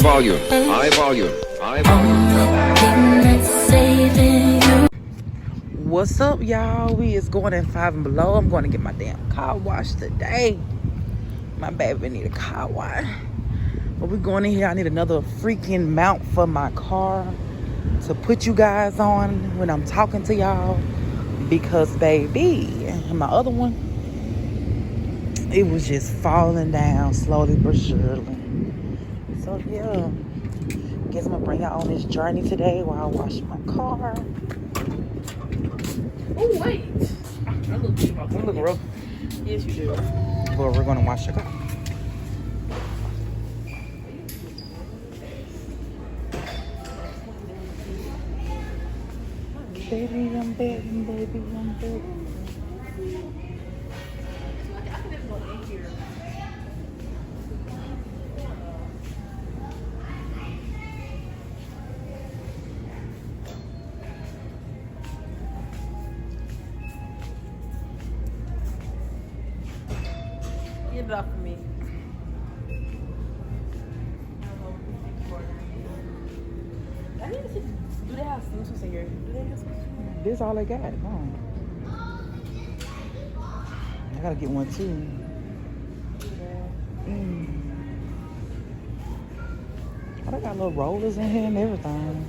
volume, high volume, high volume. What's up, y'all? We is going in Five and Below. I'm going to get my damn car washed today. My baby need a car wash. But we're going in here. I need another freaking mount for my car to put you guys on when I'm talking to y'all. Because, baby, my other one, it was just falling down slowly but surely. So, yeah. Guess I'm going to bring y'all on this journey today while I wash my car. Oh, wait. I look good about that. Look rough. Yes, you do. But we're going to wash the car. Baby, I'm begging, baby, I'm begging. I can just go in here. Get it off of me. I need to see. Do they have swimsuits in here? Do they have swimsuits? This all I got. No. I gotta get one too. Oh, they got little rollers in here and everything.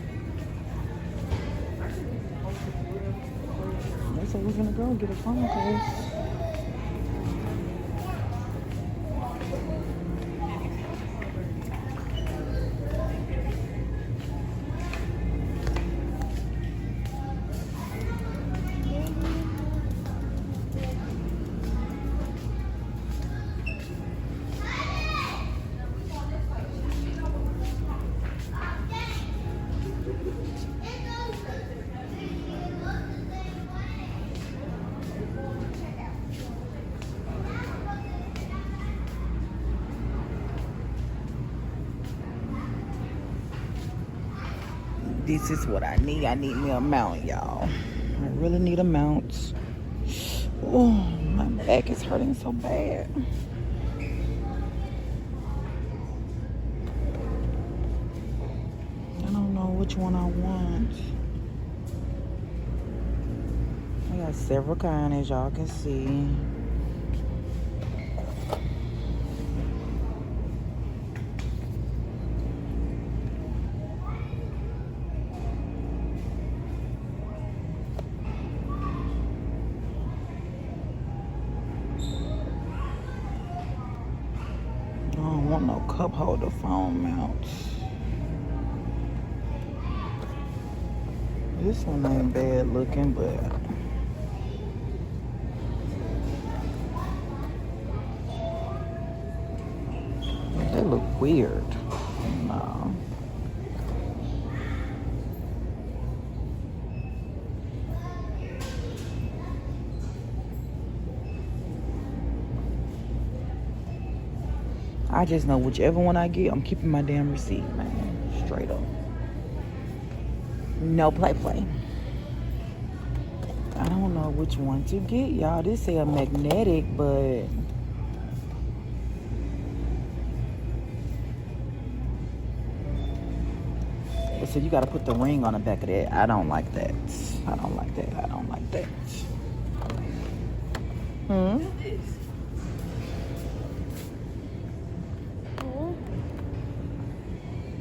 They said we're gonna go get a phone case. This is what I need. I need me a mount, y'all. I really need a mount. Oh, my back is hurting so bad. I don't know which one I want. I got several kinds, as y'all can see. I don't want no cup holder phone mounts. This one ain't bad looking, but they look weird. No. I just know whichever one I get, I'm keeping my damn receipt, man. Straight up. No play. I don't know which one to get, y'all. This say a magnetic, but so you gotta put the ring on the back of that. I don't like that. I don't like that. I don't like that.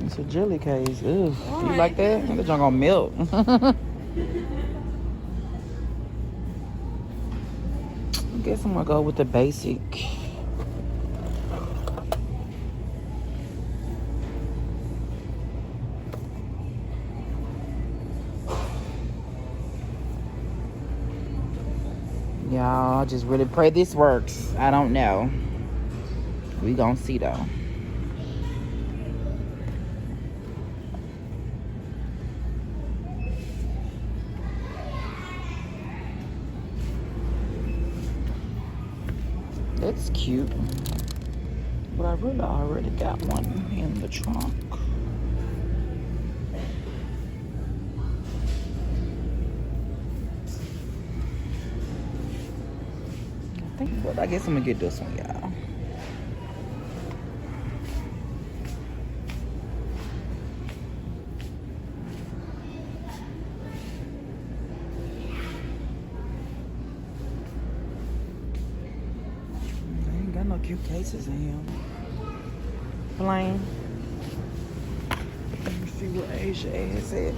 It's a jelly case. Ew. You like that? That junk gonna melt. I guess I'm gonna go with the basic. Y'all, just really pray this works. I don't know. We gonna see though. That's cute. But I really already got one in the trunk. But I guess I'm gonna get this one, y'all. few cases in here. Plain. Let me see what Asia is at.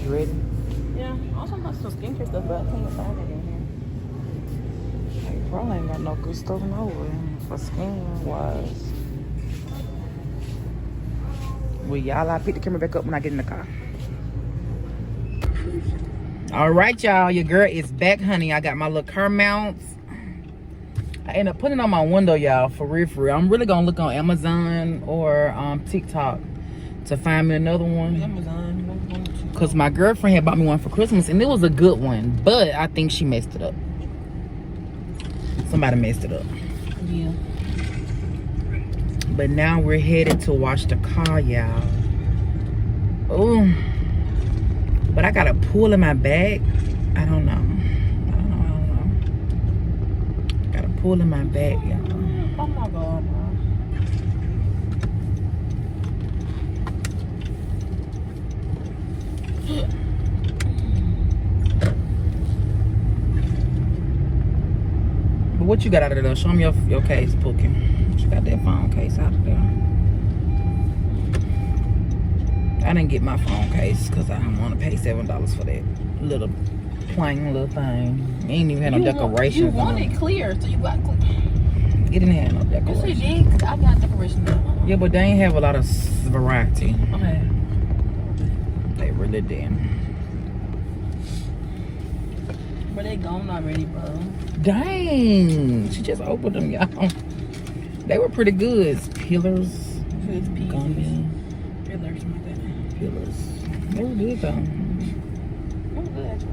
You ready? Yeah. Also, got some skincare stuff, but I can't find it in here. They probably ain't got no good stuff nowhere for skin wise. Well, y'all, I'll pick the camera back up when I get in the car. All right, y'all, your girl is back, honey. I got my little car mounts. I end up putting it on my window, y'all, for real, for real. I'm really gonna look on Amazon or TikTok to find me another one. Amazon. Cause my girlfriend had bought me one for Christmas and it was a good one, but I think she messed it up. Somebody messed it up. Yeah. But now we're headed to wash the car, y'all. Oh, but I got a pull in my back. I don't know. Got a pull in my back, y'all. Oh my God, bro. But what you got out of there? Show me your case, Pookie. What you got that phone case out of there? I didn't get my phone case because I didn't want to pay $7 for that little plain little thing. It ain't even had no decorations. You want it clear, so you got clear. It didn't have no Yes, decorations. it did, 'cause I got decorations now. Yeah, but they ain't have a lot of variety. Okay. They really didn't. But they gone already, bro. Dang, she just opened them, y'all. They were pretty good. It's pillars, Gumby, Pillars, my God. pillars. They were good though. Oh, good.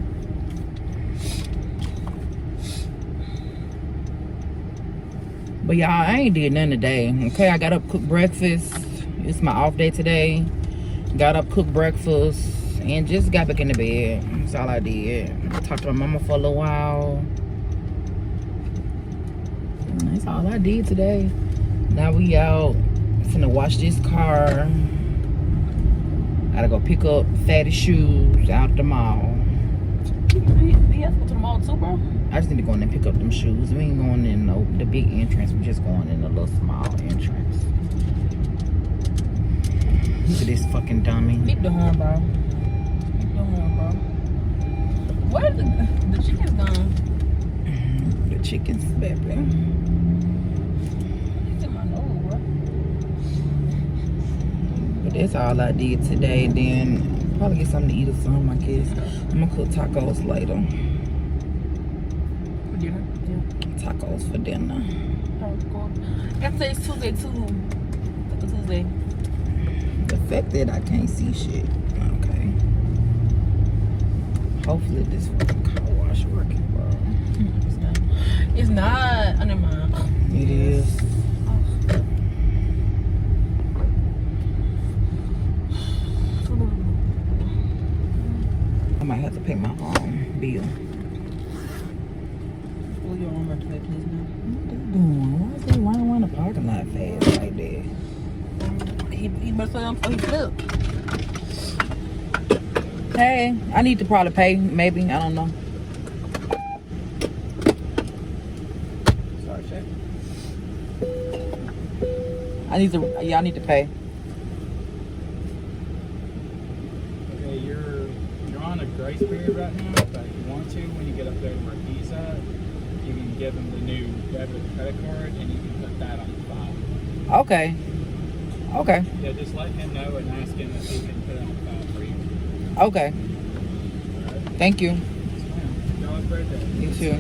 But y'all, I ain't did nothing today. Okay, I got up, cooked breakfast. It's my off day today. Got up, cooked breakfast, and just got back in the bed. That's all I did. Talked to my mama for a little while. And that's all I did today. Now we out. Finna wash this car. Gotta go pick up Fatty shoes out the mall. You have to go to the mall too, bro? I just need to go in and pick up them shoes. We ain't going in the big entrance. We just going in the little small entrance. Look at this fucking dummy. Keep the horn, bro. Keep the horn, bro. Where the chicken's gone? The chicken's baby. It's in my nose, bro. But that's all I did today. Then probably get something to eat or something, I guess. I'm gonna cook tacos later. For dinner? Yeah. Tacos for dinner. That's today's Tuesday, too. Taco Tuesday. The fact that I can't see shit. Okay. Hopefully this fucking car wash working, bro. It's not. It's not. Oh, never mind. It is. I might have to pay my own bill. Pull your arm up to that, please, now. What they doing? Why is they running around the parking lot fast like that? He must have him before he flipped. Hey, I need to probably pay, maybe. I don't know. Sorry, check. I need to pay. Okay, you're on a grace period right now, but if you want to, when you get up there where he's at, you can give him the new debit credit card and you can put that on the file. Okay. Okay. Yeah, just let him know and ask him if he can put it on the file for you. Okay. Alright? Thank you. Yes, ma'am. Y'all have a great day. You too.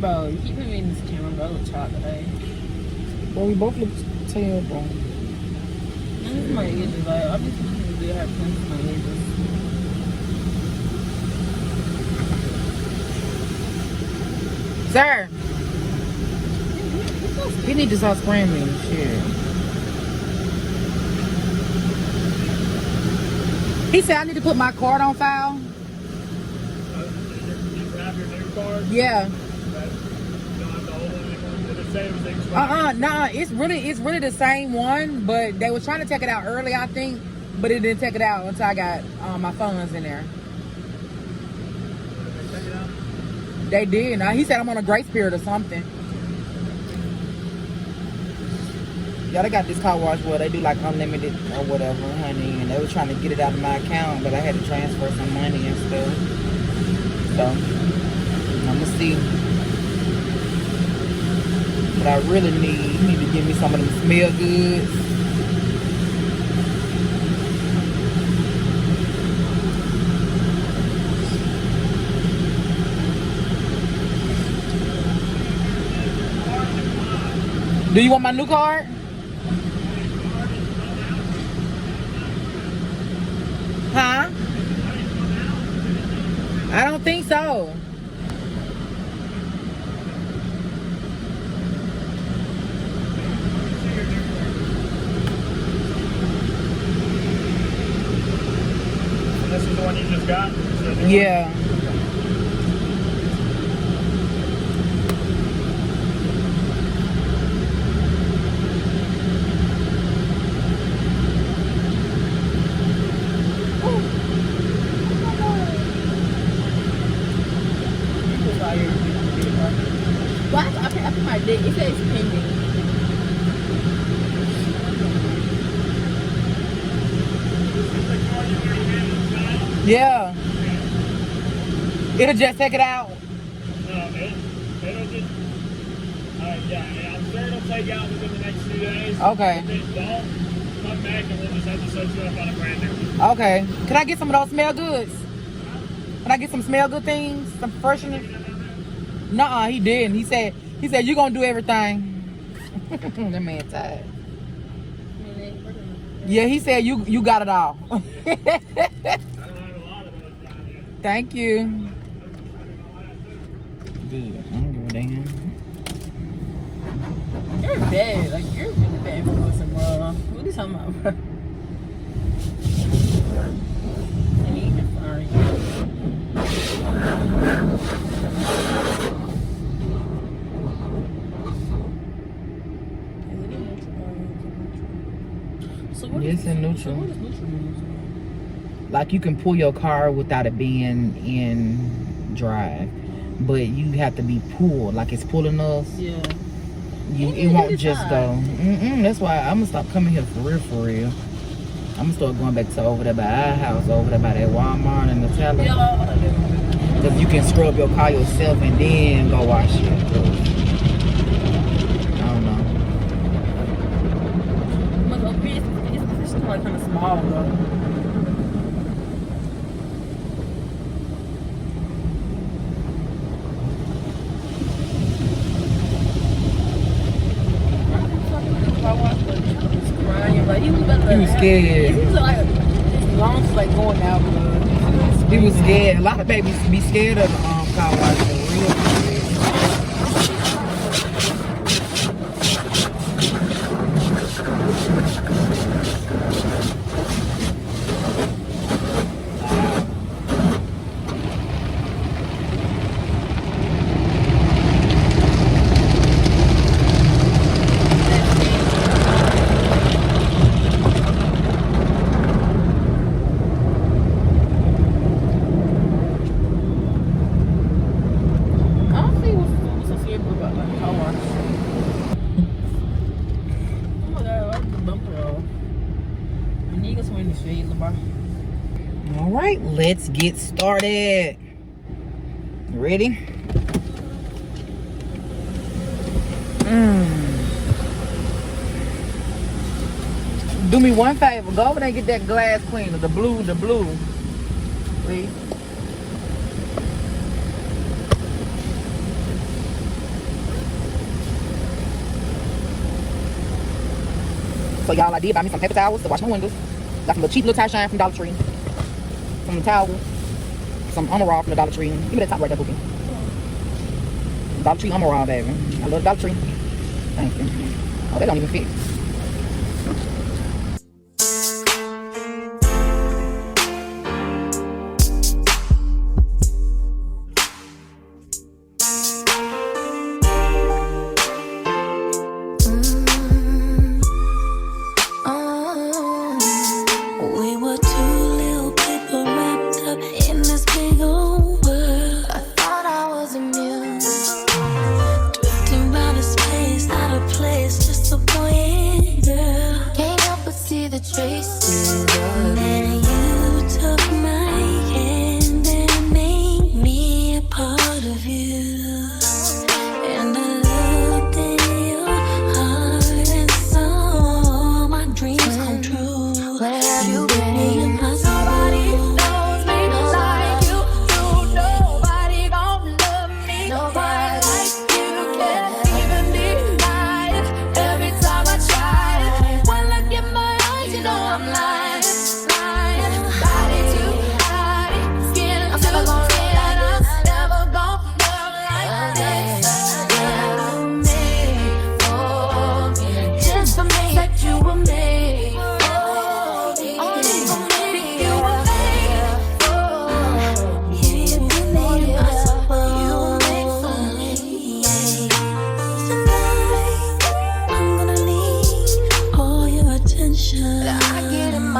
Bro, you keep putting me in this camera, bro. Look shot today. Well, we both look terrible. This is my edges. Like, I'm just looking to do have plenty of my edges. Sir, you need to stop screaming. Shit. He said I need to put my card on file. card? Yeah. That, you don't have to hold it anymore? Did it say it was expired? Nah. It's really the same one, but they was trying to take it out early, I think, but it didn't take it out until I got my funds in there. Did they take it out? They did. Now he said I'm on a grace period or something. Yeah, they got this car wash where they do like unlimited or whatever, honey, and they were trying to get it out of my account, but I had to transfer some money and stuff. So I'm gonna see. But I really need to give me some of them smell goods. Do you want my new card? Huh? I don't think so. This is the one you just got? Yeah. Well, I put my date. It says pending. Yeah. It'll just take it out. No, it'll just... yeah, I'm sure it'll take out within the next 2 days. Okay. If it don't, come back and we'll just have to set you up on a brand new one. Okay. Can I get some of those smell goods? Can I get some smell good things? Some freshener? Nuh-uh, he didn't. He said you gonna do everything. That man tired. Yeah, he said you got it all. I don't have a lot of those down here. Thank you. Good. I don't give a damn. You're bad. Like, you're really bad for going somewhere. What are you talking about, bro? I need to fire you. So what Yes, in neutral. So what is neutral mean? Like you can pull your car without it being in drive, but you have to be pulled. Like it's pulling us. Yeah. It won't just go. That's why I'm gonna stop coming here for real. I'm gonna start going back to over there by our house, over there by that Walmart and the Teller. Yeah. Because you can scrub your car yourself and then go wash it. I don't know. It's still like kind of small though. He was scared. He was like his lungs was like going out. He was scared. A lot of babies be scared of car wash. For real. All right, let's get started. Ready? Do me one favor. Go over there and get that glass cleaner. The blue. Please. So y'all, I did buy me some paper towels to wash my windows. Got some little cheap little tie shine from Dollar Tree. Some towels. Some Armor All from the Dollar Tree. Give me that top right there, Bookie. Dollar Tree Armor All, baby. I love Dollar Tree. Thank you. Oh, they don't even fit.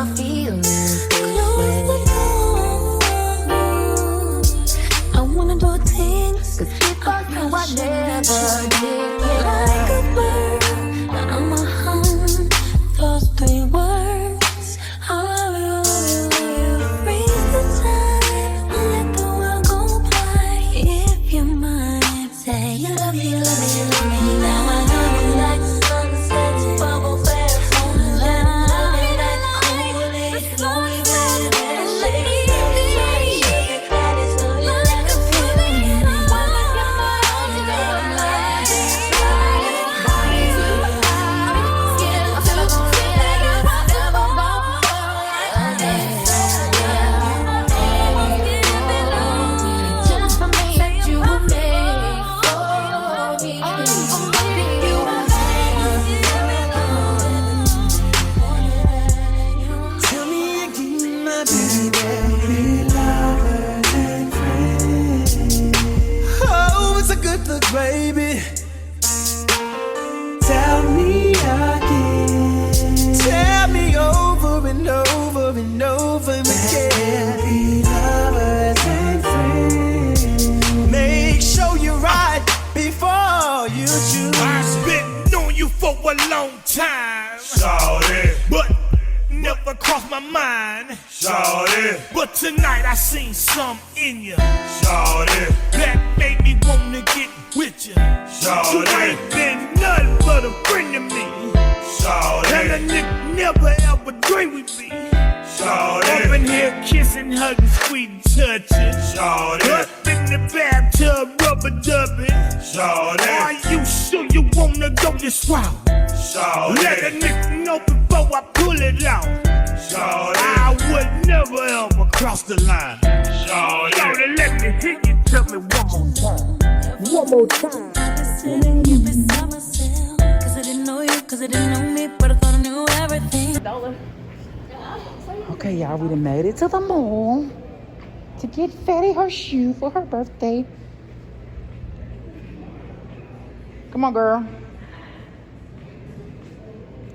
my feelings this way. I wanna do things, cause without you I never did. Like a bird, I'm a hum, those 3 words. I love you, freeze the time, let the world go by. If you're mine, say you love me, love me, love me. Now I know you like sunsets, bubble baths on the land. Love me like cool, slow you better, shake it. Baby, tell me again. Tell me over and over and over again. Be lovers and friends. Make sure you're right before you choose. I've been knowing you for a long time, shawty, but never crossed my mind, shawty. But tonight I seen something in you, shawty, that made me wanna get with you, shawty. You ain't been nothing but a friend to me, shawty. And a nigga never ever dream with me, shawty. Up in here kissing, hugging, sweet and touching, shawty. Up in the bathtub, rubber dubbing, shawty. Are you sure you wanna go this route, shawty? Let a nigga know before I pull it out, shawty. I would never ever cross the line, shawty. Shawty, let me hear you tell me one more time. One more time. I just said you beside myself, cause I didn't know you, cause I didn't know me, but I thought I knew everything. Okay, y'all, we done made it to the mall to get Fatty her shoe for her birthday. Come on, girl.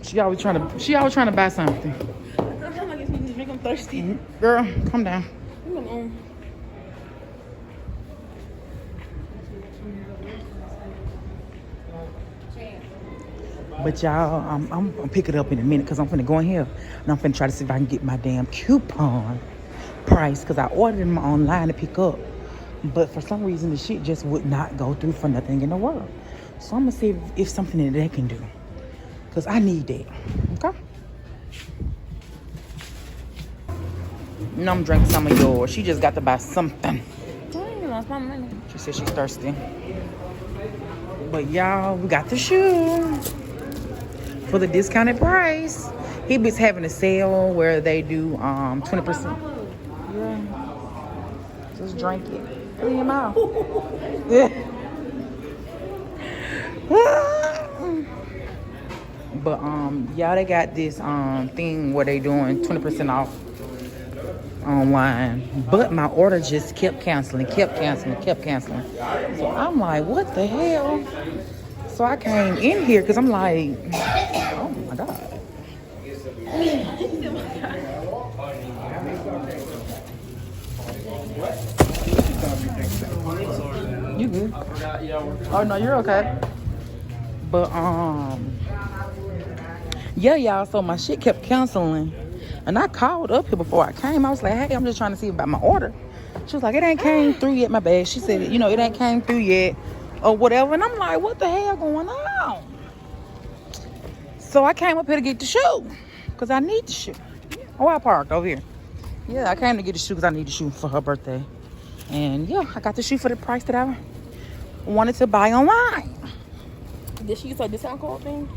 She always trying to buy something. I feel like it's make them thirsty. Girl, calm down. But y'all, I'm gonna pick it up in a minute because I'm finna go in here and I'm finna try to see if I can get my damn coupon price because I ordered them online to pick up. But for some reason, the shit just would not go through for nothing in the world. So I'm gonna see if something that they can do because I need that. Okay? No, I'm drinking some of yours. She just got to buy something. I lost my money. She said she's thirsty. But y'all, we got the shoe for the discounted price. He was having a sale where they do 20%. Yeah. Just drink it. Put it in your mouth. But y'all, they got this thing where they doing 20% off online, but my order just kept canceling. So I'm like, what the hell? So I came in here because I'm like, oh my God. You good? Oh no, you're okay. But yeah, y'all, so my shit kept canceling. And I called up here before I came. I was like, hey, I'm just trying to see about my order. She was like, it ain't came through yet, my bad. She said, you know, it ain't came through yet or whatever. And I'm like, what the hell going on? So I came up here to get the shoe because I need the shoe. Oh, I parked over here. Yeah, I came to get the shoe because I need the shoe for her birthday. And yeah, I got the shoe for the price that I wanted to buy online. Did she use a discount code thing?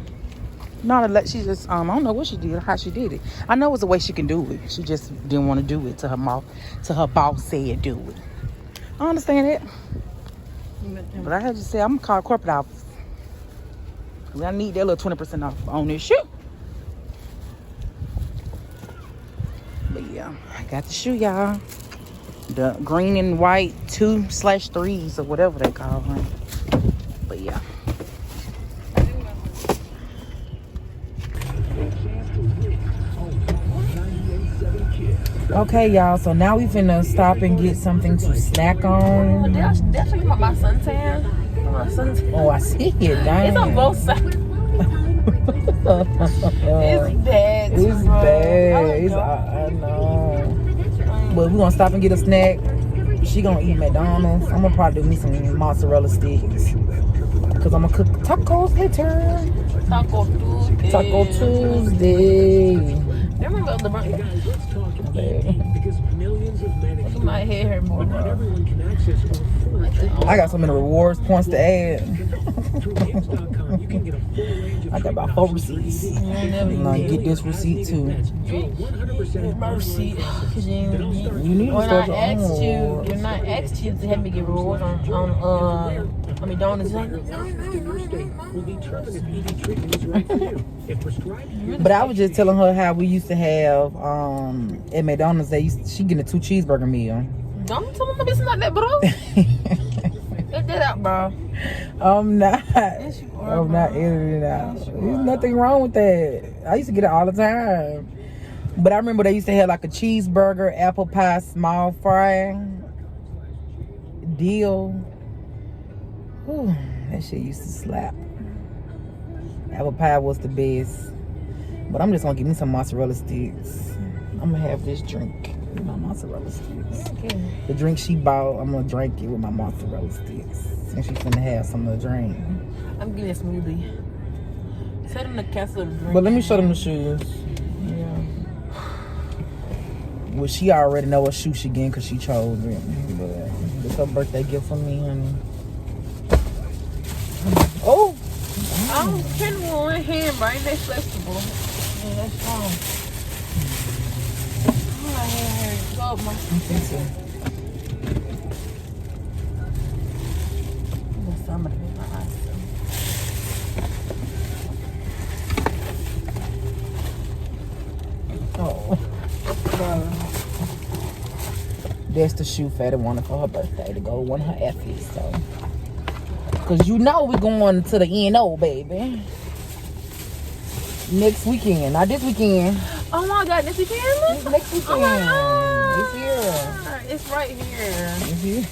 No, she just, I don't know what she did, how she did it. I know it was a way she can do it. She just didn't want to do it to her mouth, to her boss said do it. I understand it. But I had to say, I'm going to call corporate office. I need that little 20% off on this shoe. But yeah, I got the shoe, y'all. The green and white 2/3s or whatever they call them. But yeah. Okay, y'all. So now we finna stop and get something to snack on. That's my suntan. My suntan. Oh, I see it. Dang. It's on both sides. It's bad. It's bad. I know. But we gonna stop and get a snack. She gonna eat McDonald's. I'm gonna probably do me some mozzarella sticks. Cause I'm gonna cook tacos later. Taco Tuesday. Remember the burn? Look at my hair more. I got so many rewards points to add. I got about 4 receipts. I'm gonna get this receipt too. My receipt. Cause You need to when start I your asked own you, rewards. when I asked you to help me get rewards on McDonald's, But I was just telling her how we used to have at McDonald's. She getting a 2 cheeseburger meal. don't tell me my business like that, bro. Get that out, bro. I'm not. Yes, you are, I'm not bro. editing it out. Yes, you There's are. nothing wrong with that. I used to get it all the time. But I remember they used to have like a cheeseburger, apple pie, small fry deal. Whew, that shit used to slap. Apple pie was the best. But I'm just gonna give me some mozzarella sticks. I'm gonna have this drink with my mozzarella sticks. Okay. The drink she bought, I'm gonna drink it with my mozzarella sticks. And she's finna have some of the drink. I'm getting a smoothie. Tell them to cancel the drink. But let me show them the shoes. Yeah. Well, she already know what shoe she getting because she chose it. But it's her birthday gift for me, honey. Oh! I'm trying with one hand, but ain't that flexible? Yeah, that's strong. Oh, my hair hurts. Go up my. I think so. I'm gonna make my eyes. Oh. That's the shoe Fatty wanted for her birthday to go with her outfit, so. Cause you know we going to the NO, baby. Next weekend, not this weekend. Oh my God, this weekend? Next weekend. Oh my God. It's here. It's right here. It's here.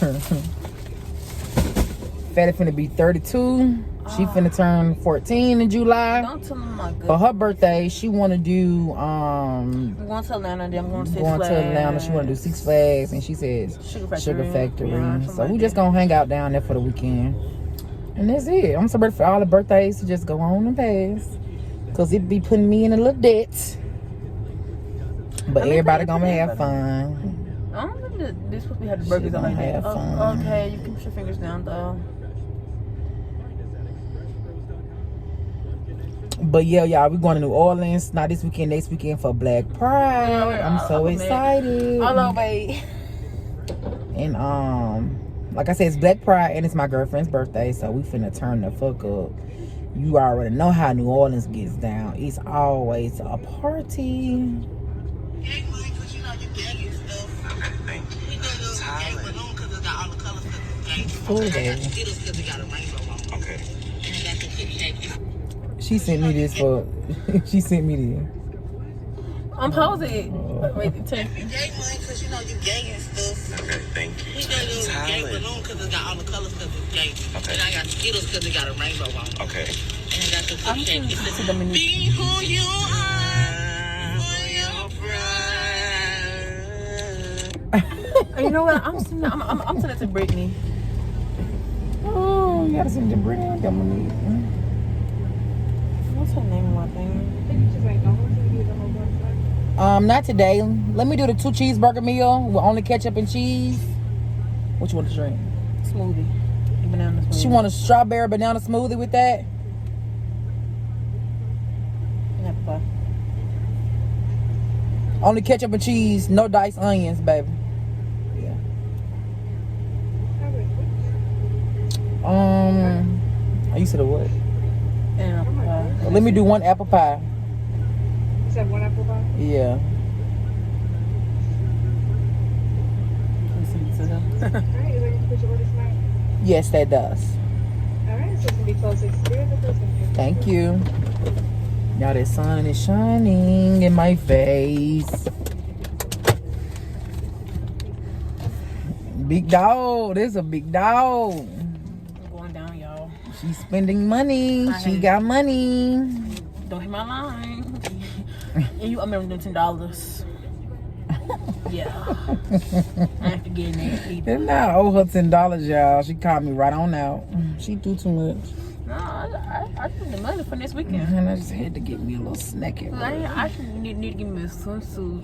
Fatty finna be 32. She finna turn 14 in July. Don't tell me my good. For her birthday, she wanna do I'm going to Atlanta, then I'm going to Six going Flags. to Atlanta. She wanna do Six Flags, and she says Sugar Factory. Yeah, so we just gonna hang out down there for the weekend, and that's it. I'm so ready for all the birthdays to just go on and pass, cause it be putting me in a little debt. But everybody gonna have fun. I don't think that this supposed to be happy birthdays on gonna like that. have fun. Oh, okay, you can put your fingers down though. But yeah, y'all, we going to New Orleans not this weekend, next weekend for Black Pride. I'm so excited. Hello, babe. And like I said, it's Black Pride and it's my girlfriend's birthday, so we finna turn the fuck up. You already know how New Orleans gets down. It's always a party. Okay. She sent me this for. She sent me this. I'm posing it. Wait, take. You gay money because you know you gay and stuff. Okay, thank you. He got a little gay balloon because it's got all the colors because it's gay. Okay. And I got Skittles because it got a rainbow on it. Okay. And I got the I'm cookie going shake. to Dominique. Be who you are for your pride. You know what? I'm sending it to Brittany. Oh, you gotta send it to Brittany. Dominique. What's her name? My thing. Not today. Let me do the 2 cheeseburger meal with only ketchup and cheese. What you want to drink? Smoothie. Banana smoothie. She want a strawberry banana smoothie with that. Yeah, bye. Only ketchup and cheese, no diced onions, baby. Yeah. I used to the what? And Well, let me do 1 apple pie. You said 1 apple pie? Yeah. listen to them. Alright, is that going to put your order tonight? Yes, that does. Alright, so it's going to be 12:63. Thank you. Now the sun is shining in my face. Big dog. This a big dog. I'm going down, y'all. She's spending money. I She hate got money. Don't hit my line. And you, I remember them $10. Yeah. I ain't forgetting that either. Didn't I owe her $10, y'all? She called me right on out. She do too much. No, I took the money for next weekend. And I just had to get me a little snack at work. I should need to give me a swimsuit.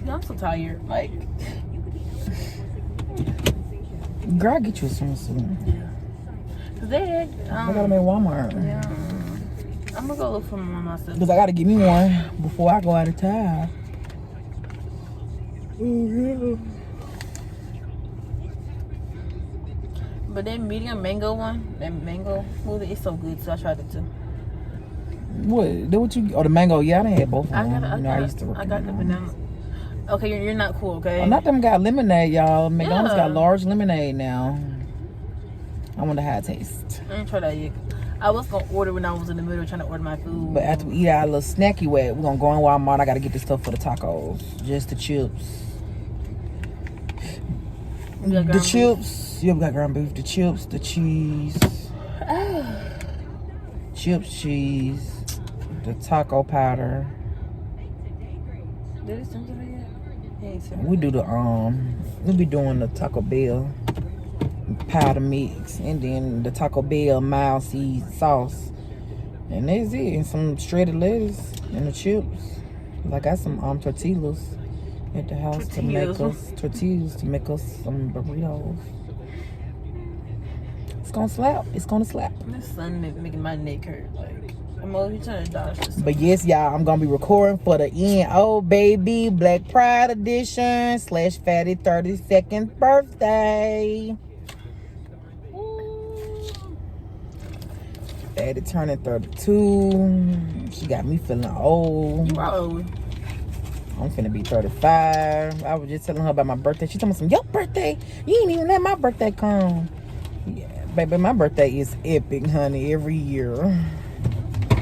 No, I'm so tired. Like, Girl, get you a swimsuit. cause they had, I got them at Walmart. yeah. I'm gonna go look for them on myself. Because I got to get me one before I go out of town. But that medium mango one, that mango smoothie, it's so good. So I tried it too. What? That what you? Oh, the mango. Yeah, I done had both of them. I used to I got the banana. Okay, you're not cool, okay? Oh, not them got lemonade, y'all. McDonald's Yeah. got large lemonade now. I wonder how it tastes. I ain't try that yet. I was gonna order when I was in the middle trying to order my food. But after we eat our little snacky wet, we're gonna go in Walmart. I gotta get the stuff for the tacos. Just the chips. You got The ground chips. Yeah, we got ground beef. The chips, the cheese. Chips, cheese. The taco powder. beef? Did it send to me yet? He ain't sent me. We do we be doing the Taco Bell powder mix, and then the Taco Bell mild seed sauce, and that's it. And some shredded lettuce and the chips. I got some tortillas at the house Tortillas. to make us some burritos. It's gonna slap. It's gonna slap. This sun is making my neck hurt. Like, I'm over here trying to dodge this. But yes, y'all, I'm gonna be recording for the NO Baby Black Pride Edition / Fatty 32nd birthday. Fatty turning 32. She got me feeling old. You are old. I'm finna be 35. I was just telling her about my birthday. She told me some, your birthday? You ain't even let my birthday come. Yeah, baby, my birthday is epic, honey, every year.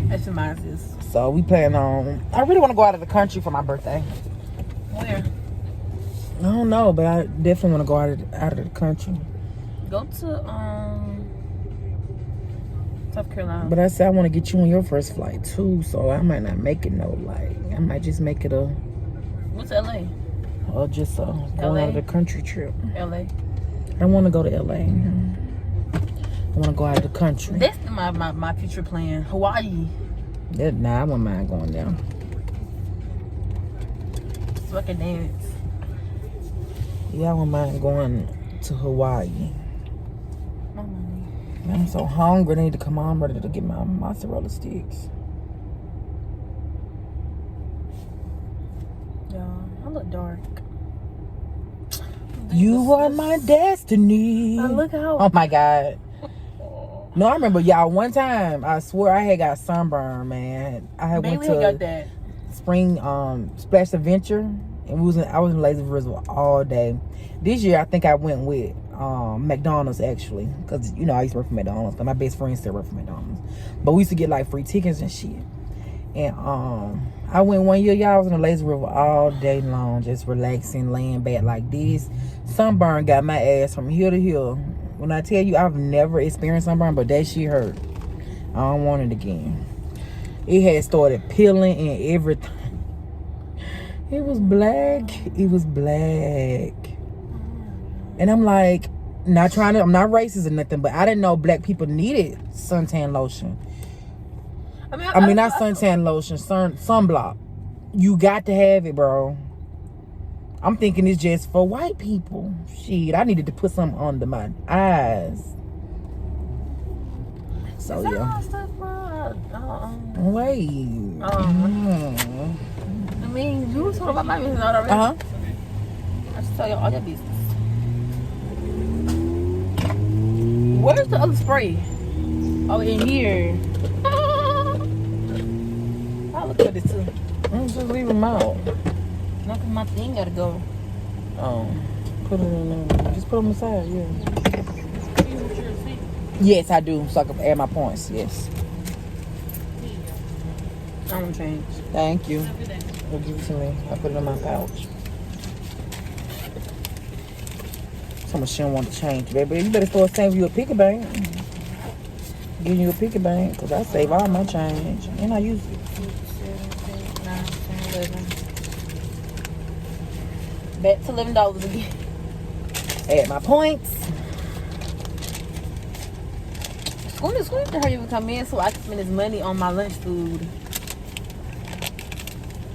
That's reminds us. So we plan on, I really want to go out of the country for my birthday. Where? I don't know, but I definitely want to go out of the country. Go to South Carolina. But I said I want to get you on your first flight too, so I might not make it I might just make it What's LA? or just going out of the country trip. LA. I don't want to go to LA. I want to go out of the country. That's my future plan. Hawaii. Nah, I wouldn't mind going down. So I can dance. Yeah, I wouldn't mind going to Hawaii. My money. I'm so hungry. I need to come on ready to get my mozzarella sticks. Y'all, I look dark. You are my destiny. I look how. Oh my God. No, I remember y'all one time. I swear I had got sunburned, man. I had Bailey went to got that. Spring Splash Adventure, and I was in Lazy River all day. This year I think I went with McDonald's actually, because I used to work for McDonald's, but my best friend still work for McDonald's. But we used to get like free tickets and shit. And I went one year, y'all. I was in the Lazy River all day long, just relaxing, laying back like this. Sunburn got my ass from here to here. When I tell you I've never experienced sunburn, but that shit hurt. I don't want it again. It had started peeling and everything. It was black. It was black. And I'm like, I'm not racist or nothing, but I didn't know black people needed suntan lotion. I mean, not suntan lotion, sunblock. You got to have it, bro. I'm thinking it's just for white people. Shit, I needed to put something under my eyes. So, yeah. Wait. I mean, you told about my business already. I should tell you all your business. Where's the other spray? Oh, in here. I'll look at it too. Just leave them out. Not 'cause my thing gotta go. Put it in there. Just put them aside, yeah. Yes, I do. So I can add my points, yes. I don't change. Thank you. Give it to me. I put it in my pouch. Some of she don't want to change, baby. You better start saving you a piggy bank. Giving you a piggy bank, because I save all my change. And I use it. 9, 10, 11. Back to $11 again. Add my points. School to hurry up and come in so I can spend this money on my lunch food.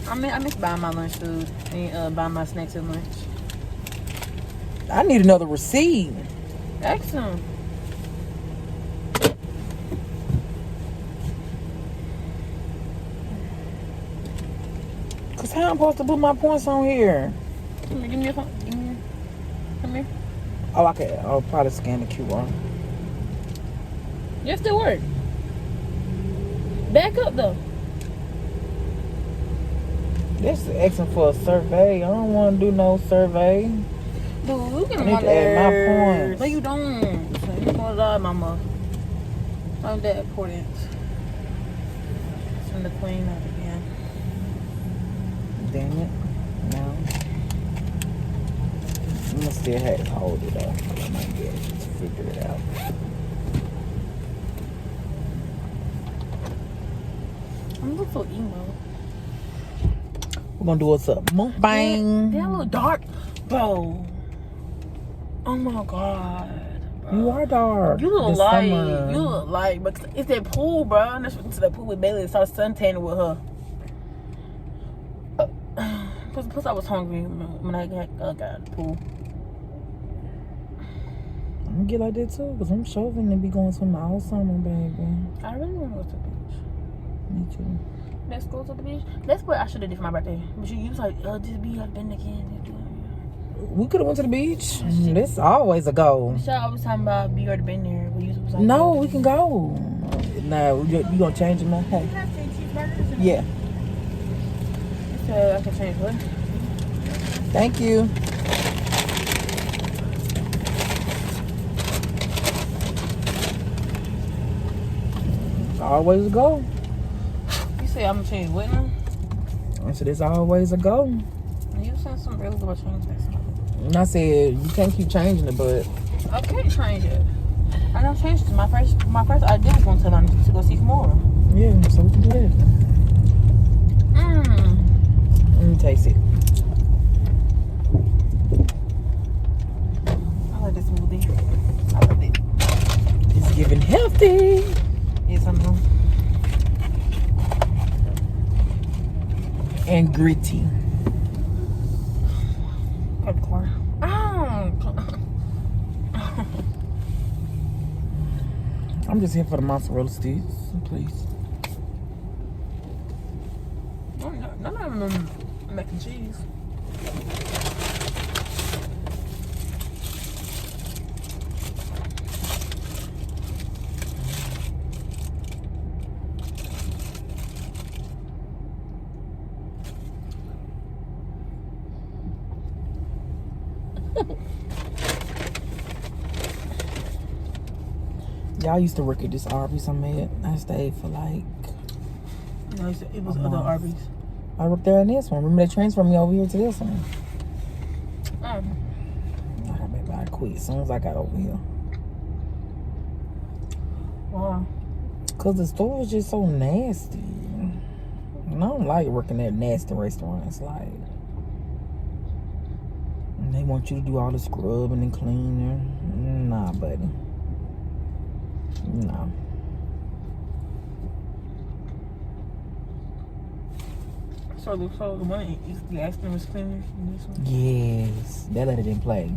I miss buying my lunch food and buying my snacks at lunch. I need another receipt. Excellent. Cause how I'm supposed to put my points on here? Give me your phone. Come here. Oh, okay. I'll probably scan the QR. It still work. Back up though. This is asking for a survey. I don't want to do no survey. Dude, you can I need to add my points. No, you don't. You gonna lie, mama. I'm that important. Send the queen out again. Damn it. No. I'm gonna still have to hold it up. I might be able to figure it out. I'm looking for emo. We're gonna do what's up. Bang. They're a little dark, bro. Oh my god. Bro. You are dark. You look this light. summer. You look light, but it's that pool, bro. And that's to that pool with Bailey and start suntanning with her. Plus, I was hungry when I got the pool. I'm gonna get like that too, because I'm sure gonna be going swimming all summer, baby. I really want to go to the beach. Me too. Let's go to the beach. That's what I should have did for my birthday. But you was like, just be like been again. We could have went to the beach. That's always a goal. Michelle always talking about be already been there. But you was like, No, we can go. Nah, you gonna change your mind? Hey. Yeah. I can change what? Thank you. Always a go. You say I'm gonna change what now? I said it's always a go. You said some really good change next time. And I said you can't keep changing it, but I can't change it. I don't change it. My first idea was going to them to go see tomorrow. yeah, so we can do that. Let me taste it. I like this smoothie. I love it. It's giving healthy. Yes, I know. And gritty. Got the car. I'm just here for the mozzarella sticks, please. None of them mac and cheese. Y'all used to work at this Arby's I made. I stayed for like... No, it was other Arby's. I worked there in this one. Remember they transferred me over here to this one? I quit as soon as I got over here. Wow. Because the store was just so nasty. And I don't like working at nasty restaurants. Like, and they want you to do all the scrubbing and cleaning. Nah, buddy. No. So the one is the ice cream was cleaner than this one? Yes. They let it in play.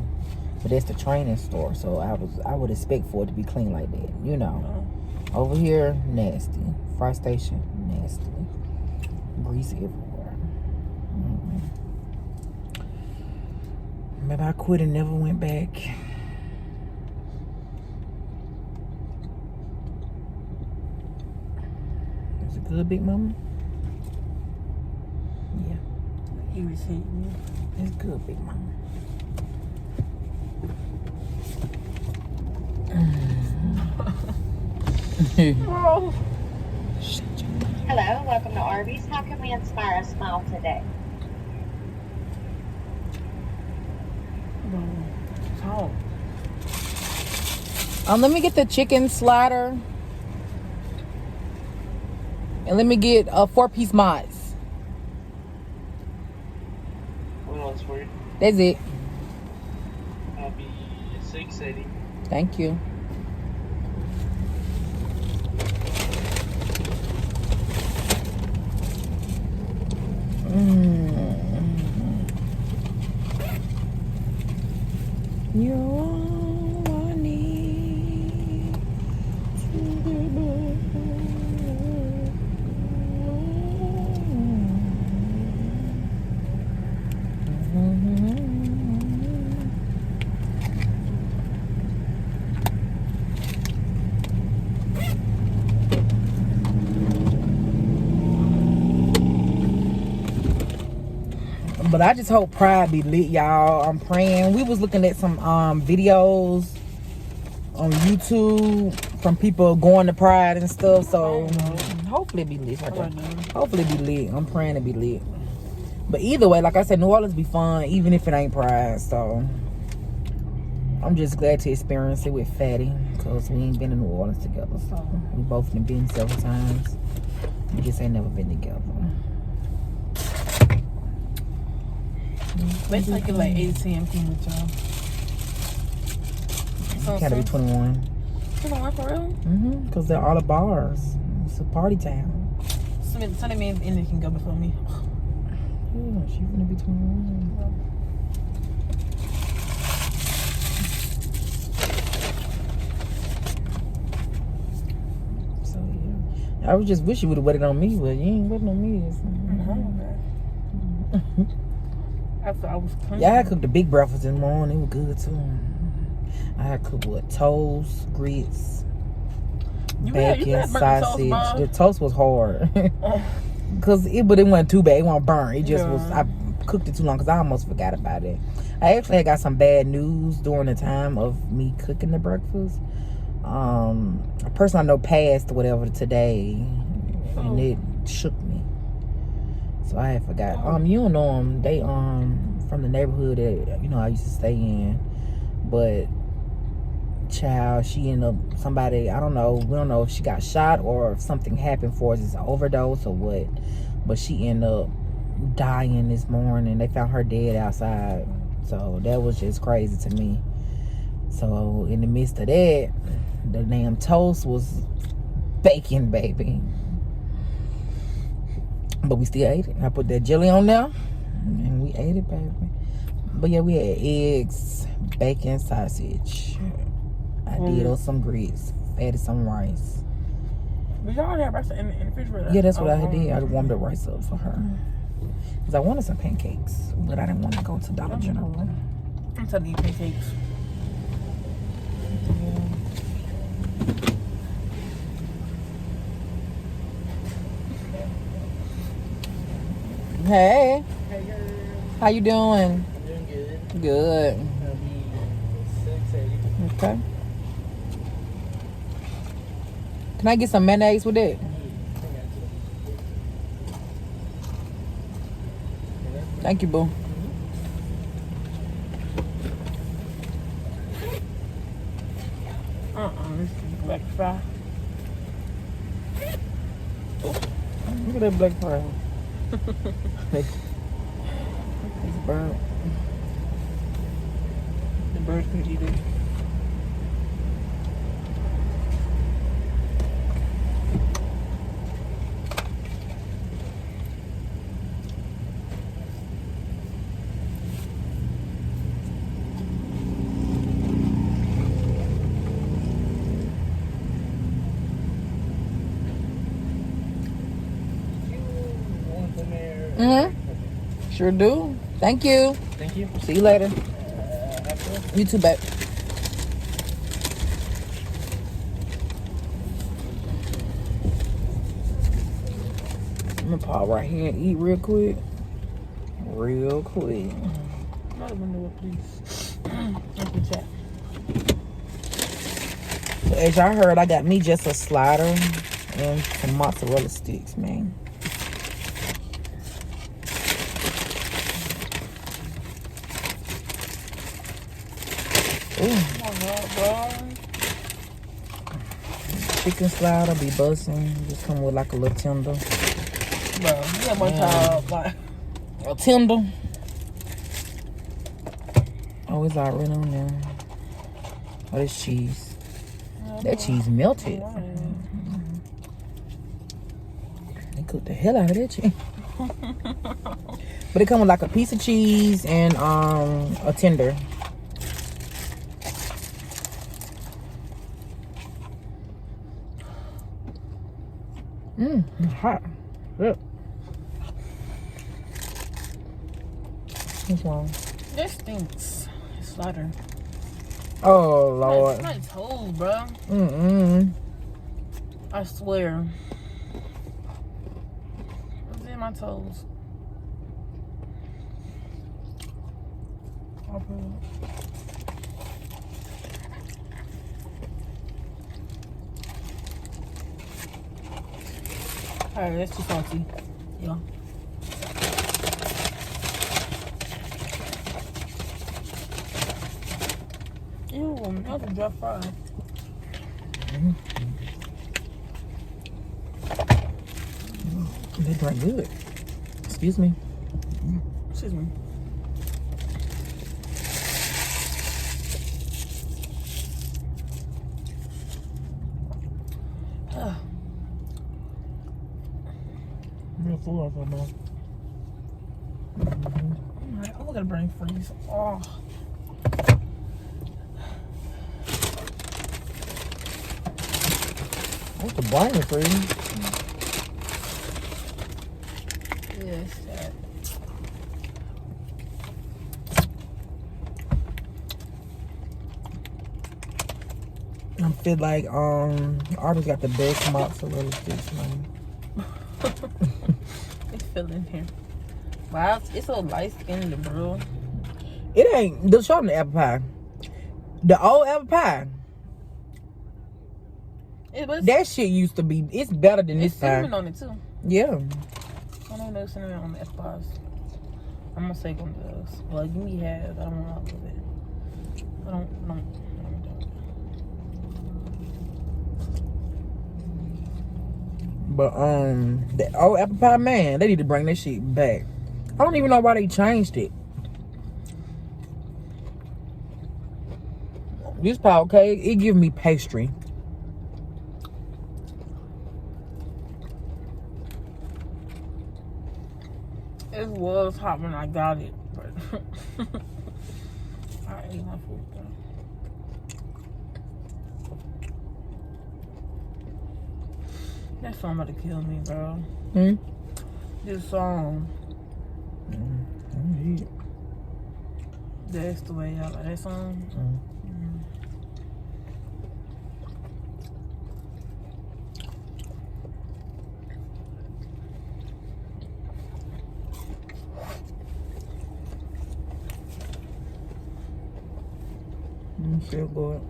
But that's the training store, so I would expect for it to be clean like that. You know. Over here, nasty. Fry station, nasty. Grease everywhere. Maybe I quit and never went back. Is it good, Big Mama? Yeah. You received me. It's good, Big Mama. Oh. Hello, welcome to Arby's. How can we inspire a smile today? Talk. Let me get the chicken slider. And let me get a 4-piece mods. What else for you? That's it. I'll be $6.80. Thank you. You're all I need to But I just hope Pride be lit, y'all. I'm praying. We was looking at some videos on YouTube from people going to Pride and stuff. So hopefully it be lit. Hopefully it be lit. I'm praying it be lit. But either way, like I said, New Orleans be fun, even if it ain't Pride. So I'm just glad to experience it with Fatty, because we ain't been in New Orleans together. So we both been several times. We just ain't never been together. Let's take it like 8-10 come with y'all. You gotta be 21. 21 for real? Because they're all the bars. It's a party town. Sunday me and Indy can go before me. Yeah, she's gonna be 21. So yeah, I would just wish you would have waited on me, but you ain't waiting on me. After I was clean. Yeah, I cooked the big breakfast in the morning. It was good too. I had cooked what? Toast, grits, bacon, sausage. The toast was hard. But it wasn't too bad. It wasn't burnt. It just was. I cooked it too long because I almost forgot about it. I actually had got some bad news during the time of me cooking the breakfast. A person I know passed or whatever today, and it shook me. So I had forgot. You don't know them. They from the neighborhood that I used to stay in, but child, she ended up somebody. I don't know. We don't know if she got shot or if something happened for us. It's an overdose or what. But she ended up dying this morning. They found her dead outside. So that was just crazy to me. So in the midst of that, the damn toast was bacon, baby. But we still ate it. I put that jelly on there, and we ate it, baby. But yeah, we had eggs, bacon, sausage. I did on some grits, added some rice. Did y'all have rice in the refrigerator? Yeah, that's what I did. I warmed the rice up for her. Because I wanted some pancakes, but I didn't want to go to Dollar General. I'm telling you, pancakes. Hey. How you doing? I'm doing good. Good. I'll be $6.80. Okay. Can I get some mayonnaise with it? Thank you, boo. This is black fry. Look at that black fry. It's burnt. The birds can eat it. Sure do. Thank you. Thank you. See you later. You too, babe. I'm gonna pop right here and eat real quick. Real quick. Another window, please. Thank you, chat. So as y'all heard, I got me just a slider and some mozzarella sticks, man. Ooh. Come on, bro. chicken slider be busting. Just come with like a little tender. Bro, yeah, one time, like, A tender. Oh, it's already on there. Oh, this cheese. That cheese melted. They cooked the hell out of that cheese. But it come with like a piece of cheese and a tender. It's hot. Look. What's wrong? this stinks. It's slider. Oh Lord. My toes, bro. I swear. What's in my toes? I'll put it. Alright, that's too salty. Yeah. Ew, another dry fry. They drink good. Excuse me. Excuse me. Real full off my mouth. Alright, I'm gonna brain freeze. Oh. What's the brain freeze? Yes, that. I feel like Arby's got the best mozzarella sticks, man. It's filling here. Wow, it's so light skinned, bro. It ain't the show the apple pie. The old apple pie. That shit used to be. It's better than this cinnamon pie. on it too. Yeah. I don't know cinnamon on the apple pies. I'm gonna say one of those. Well, give me half. I don't want all of it. I don't. But the old apple pie, man, they need to bring that shit back. I don't even know why they changed it. This pie, okay, it give me pastry. It was hot when I got it, but I ate my food though. That song about to kill me, bro. This song. That's the way I like that song. Feel good.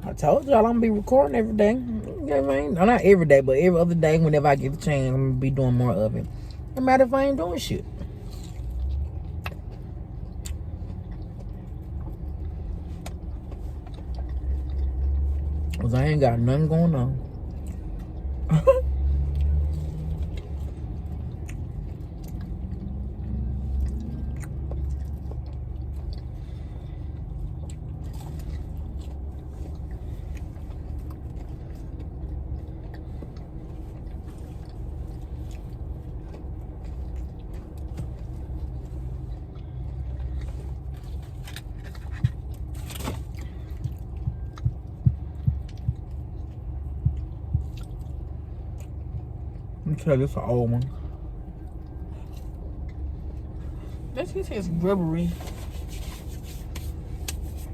I told y'all I'm gonna be recording every day. You know what I mean? Not every day, but every other day whenever I get the chance, I'm gonna be doing more of it. No matter if I ain't doing shit. Cause I ain't got nothing going on. Let me tell you, this is an old one. That shit tastes rubbery.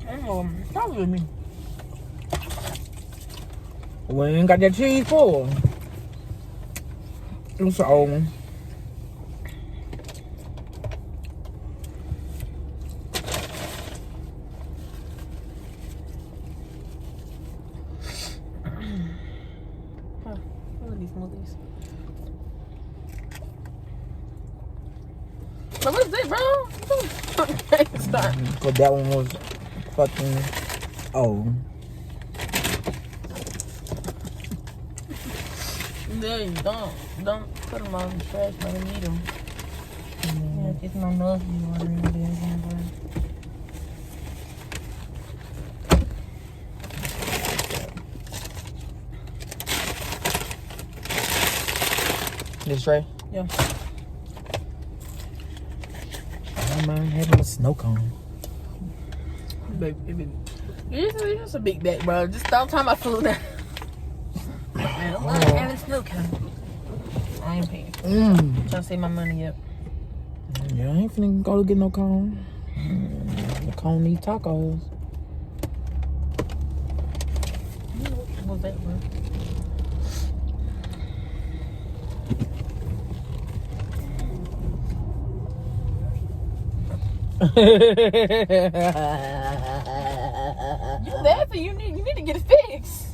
I don't know, probably with me. We ain't got that cheese for. It's an old one. please. But what is that, bro? Start. But that one was fucking old. Yeah, don't put them on the trash, but I need them. Yeah, it's my nose be watering there again, bro. This tray? Yeah. I don't mind having a snow cone. Baby, it's a big bag, bro. Just stop talking about food now. Man, I'm not having snow cone. I ain't paying. Trying to save my money up. Yeah, I ain't finna go get no cone. The cone need tacos. What was that, bro? You laughing? You need to get it fixed.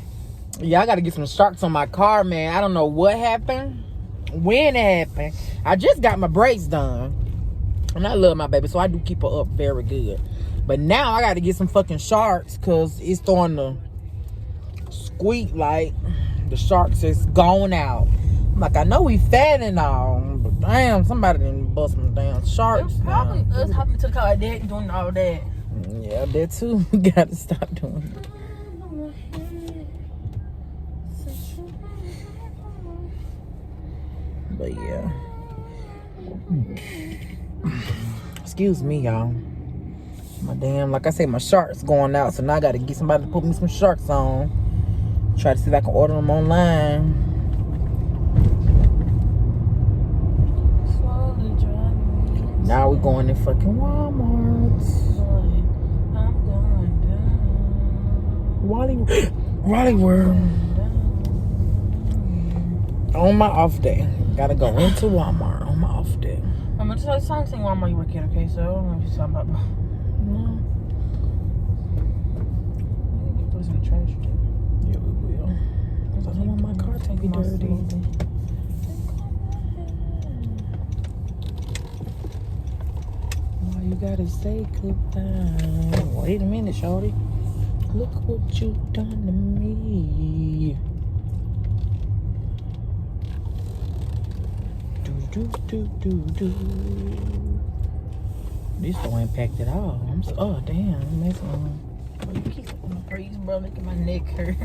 Yeah, I gotta get some sharks on my car, man. I don't know what happened, when it happened. I just got my brakes done. And I love my baby, so I do keep her up very good. But now I gotta get some fucking sharks because it's starting to squeak like the sharks is going out. I'm like, I know we fat and all, but damn, somebody didn't bust some damn sharks. It's probably us hopping to the car, dad doing all that. Yeah, that too. Gotta stop doing it. But yeah. Excuse me, y'all. My damn, like I said, my sharks going out, so now I gotta get somebody to put me some sharks on. Try to see if I can order them online. Now we're going to fucking Walmart. Wally World. On my off day. Gotta go into Walmart on my off day. I'm gonna tell you something Walmart you work at, okay? So I don't know if you're talking about. No. Put this in the trash too. Yeah, we will. Because I don't want my car to be dirty. Why you gotta say goodbye? Wait a minute, shorty. Look what you done to me. Do. This don't impact at all. Oh damn, that's You keep freezing, bro, making my neck hurt.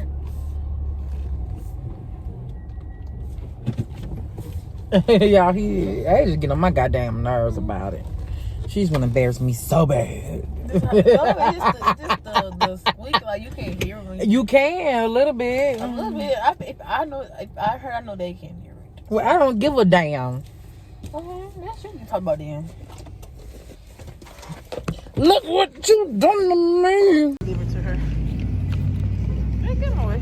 Y'all, I just get on my goddamn nerves about it. She's gonna embarrass me so bad. Just the squeak, like you can't hear me. You can a little bit. A little bit. If I know they can't hear it. Well, I don't give a damn. That's what you talk about then. Look what you done to me. Give it to her. Hey, get away.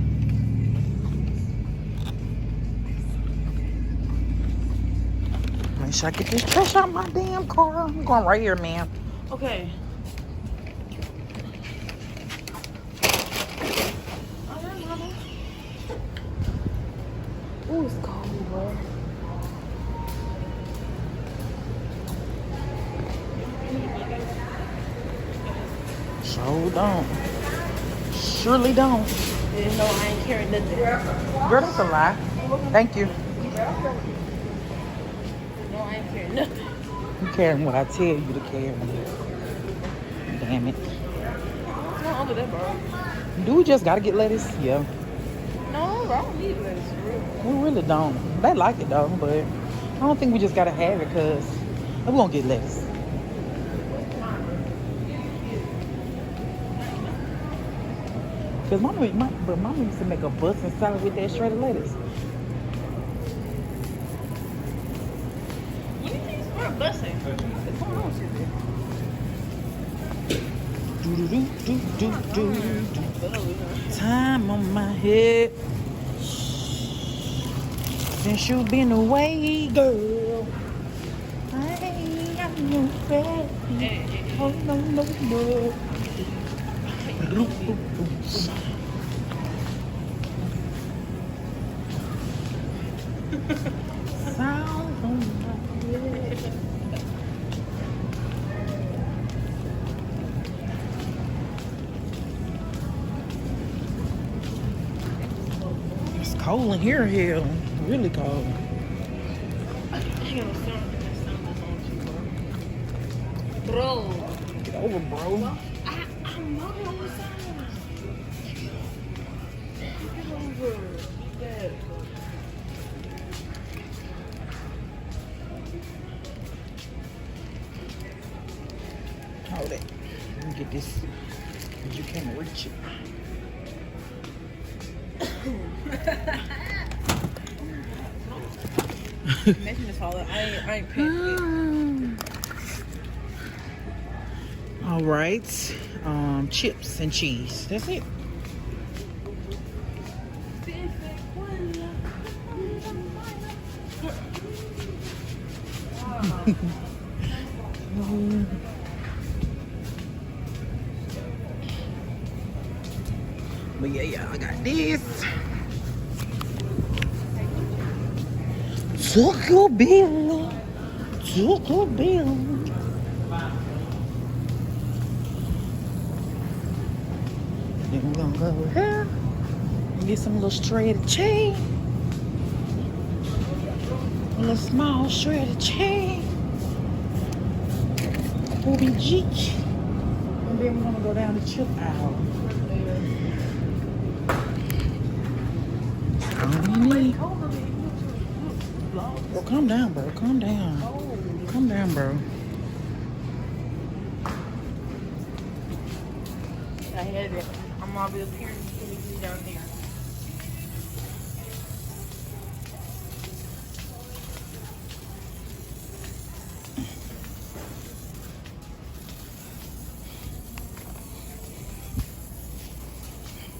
Make sure I get this trash out my damn car. I'm going right here, man. Okay. Ooh, it's cold, bro. Sure don't. Surely don't. Didn't know I ain't carrying nothing. Girl, that's a lie. Thank you. No, I ain't carrying nothing. You carrying what I tell you to carry. Damn it. What's wrong with that, bro? Do we just gotta get lettuce? Yeah. No, I don't need lettuce, for real. We really don't. They like it though, but I don't think we just gotta have it because we won't get lettuce. Because mama used to make a busting salad with that shredded lettuce. What do you think is for a blessing? What's going on with you? Time on my head. Since you been away, girl, I ain't got no friend. Oh no. Sound on my head. It's cold in here, hell. Really cold. Bro. Get over, bro. I'm not over. Get over. Yeah. Hold it. Let me get this. Cause you can't reach it. Making this all up. I ain't paying it. All right. Chips and cheese. That's it. But yeah, I got this. Taco Bell. Taco Bell. Then we're gonna go over here and get some little shredded cheese. A little small shredded cheese. OBG. And then we're gonna go down the chip aisle. Bro, calm down, bro. Calm down. Calm down, bro. I had it. I'm all up here. Down there.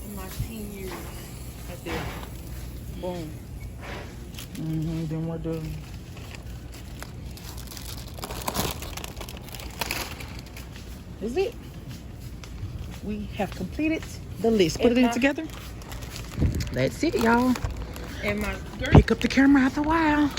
In my 10 years. Right there. Boom. Then what the... Is it? We have completed the list. Put it in together. That's it, y'all. And my Pick up the camera after a while.